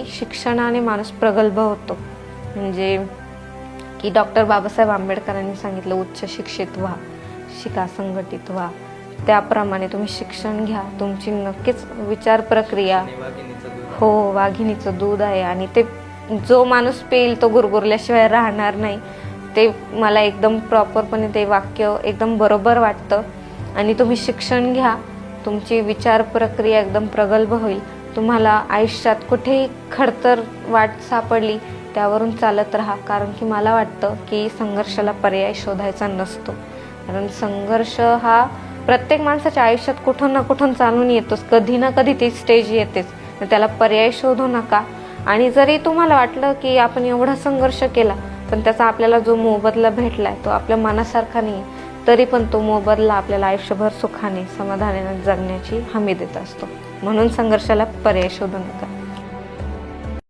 शिक्षणाने माणूस प्रगल्भ होतो. म्हणजे की डॉक्टर बाबासाहेब आंबेडकरांनी सांगितलं, उच्च शिक्षित व्हा, शिका, संघटित व्हा. त्याप्रमाणे तुम्ही शिक्षण घ्या. तुमची नक्कीच विचार प्रक्रिया हो वाघिणीचं दूध आहे आणि ते जो माणूस पेईल तो गुरगुरल्याशिवाय राहणार नाही. ते मला एकदम प्रॉपरपणे ते वाक्य एकदम बरोबर वाटतं. आणि तुम्ही शिक्षण घ्या, तुमची विचार प्रक्रिया एकदम प्रगल्भ होईल. तुम्हाला आयुष्यात कुठेही खडतर वाट सापडली त्यावरून चालत राहा. कारण की मला वाटतं की संघर्षाला पर्याय शोधायचा नसतो. कारण संघर्ष हा प्रत्येक माणसाच्या आयुष्यात कुठून ना कुठून चालून येतोच. कधी ना कधी ती स्टेज येतेच. त्याला पर्याय शोधू नका. आणि जरी तुम्हाला वाटलं की आपण एवढा संघर्ष केला पण त्याचा आपल्याला जो मोबदला भेटलाय तो आपल्या मनासारखा नाही, तरी पण तो मोबदला आपल्याला आयुष्यभर सुखाने समाधानाने जगण्याची हमी देत असतो. म्हणून संघर्षाला पर्याय शोधू नका.